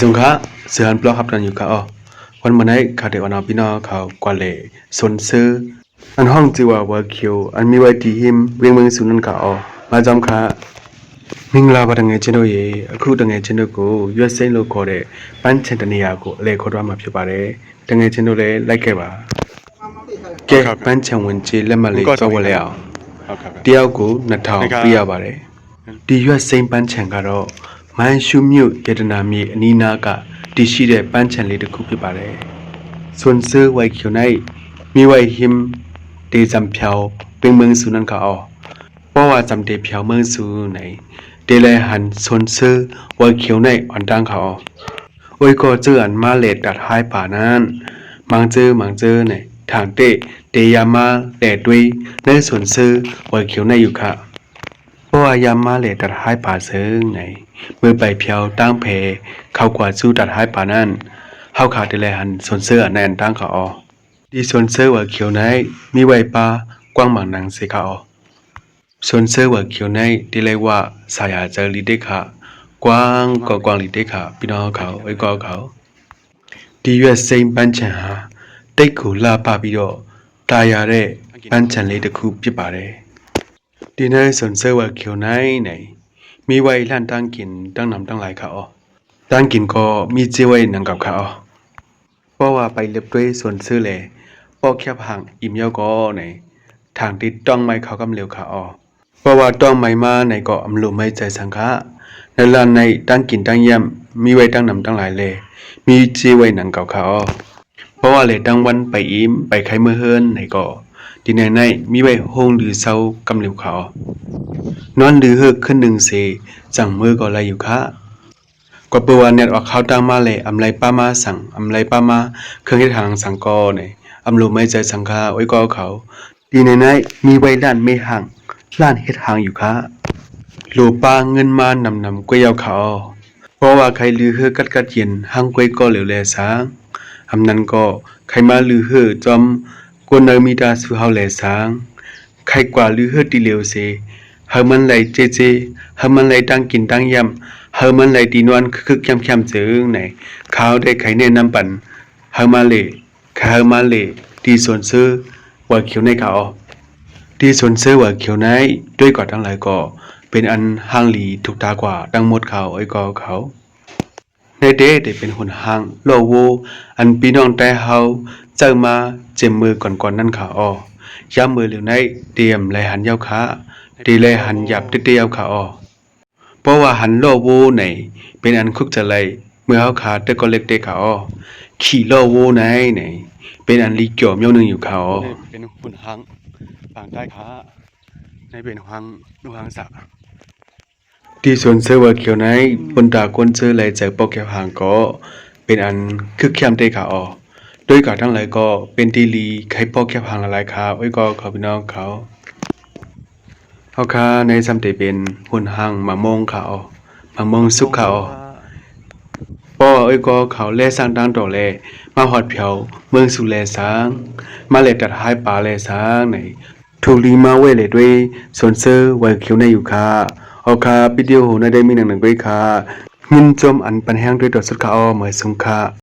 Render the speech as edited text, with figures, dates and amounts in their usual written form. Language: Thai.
สงฆ์เสือนปลอกขับดันอยู่ค่ะอ๋อวันมันให้ข้าเด็กวันเอาพี่น้องเขากว่าเล่สนซื้ออันห้องจีว่าว่าเขียวอันมีไว้ที่หิมเวียงเมืองสุนันค่ะอ๋อมาจอมค่ะมิงลาบดังเงชินโดเย่ครูดังเงชินโดกูยูเอสเอ็นโลคอเดปันเชนตเนียกูเล่ขอดว่ามาพิบาร์เร่ดังเงชินโดเล่ไล่แกบ่าแกปันเชนวันจีเล่มาเล่ก็ว่าแล้วเดียวกูนัดทางเปียบาร์เร่ดียูเอสเอ็นปันเชนก็รอมันชูมิวเยตนามีอันนี้นากะที่ชีเดปันเชนเลตคุพิบาร์เร่ส่วนซื้อไว้เขียวในมีไว้หิมเดจำเพียวเป็นเมืองสุนันค่ะอ๋อเพราะว่าจำเดเพียวเมืองสุไหนเดลัยหันส่วนซื้อไว้เขียวในอ่อนดังค่ะอ๋อโอ้ยก็เจออันมาเลดดัดหายป่านั้นมังเจอไหนทางเตเดยามาแดดด้วยในส่วนซื้อไว้เขียวในอยู่ค่ะเพราะว่ายามาเลดดัดหายป่าซื้อไหนเมื่อใบเพียวตั้งเพเข้ากว่าสู้ดัดหายป่านั้นเฮาขาดเลยหันส่วนเสื้อในอันตั้งเขาอ๋อดีส่วนเสื้อว่าเขียวในมีไว้ปลากว้างบางนางเสียเขาอ๋อส่วนเสื้อว่าเขียวในดีเลยว่าสายอาเจอลิเดค่ะกว้างก็กว้างลิเดค่ะพี่น้องเขาไว้ก็เขาดีอยู่เซ็งปันฉันหาติดกูลาปาပြီးတော့ตายาတဲ့ပန်းချန်လေးတစ်ခုဖြစ်ပါတယ်ဒီနေ့ส่วนเสื้อว่าเขียวในไหนมีไว้ลั่นตั้งกินตั้งนำตั้งหลายค่ะอ๋อตั้งกินก็มีเจไว้นังกับค่ะอ๋อเพราะว่าไปเล็บด้วยส่วนซื้อเลยพอแคบห่างอิ่มเยาก็ไหนทางที่ต้องไม่เขากำเร็วค่ะอ๋อเพราะว่าต้องไม่มาไหนก็อำลุไม่ใจสังฆะในลานในตั้งกินตั้งเยี่ยมมีไว้ตั้งนำตั้งหลายเลยมีเจไว้นังกับค่ะอ๋อเพราะว่าเลยตั้งวันไปอิ่มไปใครเมื่อเฮิรนไหนก็ที่ในมีไว้ห้องหรือเศร้ากำเร็วค่ะอ๋อนอนหรือเฮิกขึ้นหนึ่งเสจังมือก็ไรอยู่ค่ะก็เปิดวันเน็ตออกเขาตั้งมาเลยอำไรป้ามาสั่งอำไรป้ามาเครื่องเฮ็ดหางสังกอเนี่ยอำลูไม่ใจสังฆาไว้ก็เขาดีในมีไว้ล้านไม่ห่างล้านเฮ็ดหางอยู่ค่ะหลูปาเงินมานำกวยเอาเขาเพราะว่าใครลือเฮือกัดเย็นหางกวยก็เหลวแลสางอำนั้นก็ใครมาลือเฮือจอมกวนเนมีตาสุเฮาแลสางใครกว่าลือเฮือติเหลวเสเฮามันไหลเจเฮามันไหลตั้งกินตั้งยำเฮามันไหลตีนวนคึกแคมๆจึงไหนเขาได้ไขแนะนำปันเฮามาเลที่ส่วนซื้อว่าเขียวในเขาที่ส่วนซื้อว่าเขียวในด้วยก่อทั้งหลายก็เป็นอันห่างหลีถูกตากว่าดังหมดเขาไอ้ก็เขาในเด้ได้เป็นคนห่างโลโวอันพี่น้องแต่เฮาเจอมาเจ็บมือก่อนนั่นเขาย่ามือเหลียวในเตรียมไหลหันยาวขาดีไหลหันหยับเตี้ยๆเขาเพราะว่าหันโลโวไหนเป็นอันคุกจะไหลเมื่อเขาขาแต่ก็เล็กเด็กเขาขี่โลโวไหนเป็นอันลีเกี่ยวเมียวหนึ่งอยู่เขาเป็นหุ่นหังปางใต้ขาในเป็นหังลูกหังสักที่ส่วนเสื้อว่าเขียวในบนตาก้นเสื้อไหลจากปอกแก้วหางก็เป็นอันคึกเข้มเตะเขาด้วยกับทั้งหลายก็เป็นทีลีไข่ปอกแก้วหางหลายขาไว้ก็เขาพี่น้องเขาเขาค้าในซ้ำเตเป็นหุ่นหังมามงเขามามงสุกเขาป้อก็เขาแล่สร้างดังต่อแลมาหอดเพียวเมืองสุแลสางมาเลตัดหายป่าแลสางไหนถูกลีมาเวเลยด้วยส่วนเสื้อไว้เขียวในอยู่ค่ะเอาค่ะวิดีโอในได้มีหนังด้วยค่ะยินจมอันปันแห้งด้วยดอกสุดค่ะเหมือนสงค่ะ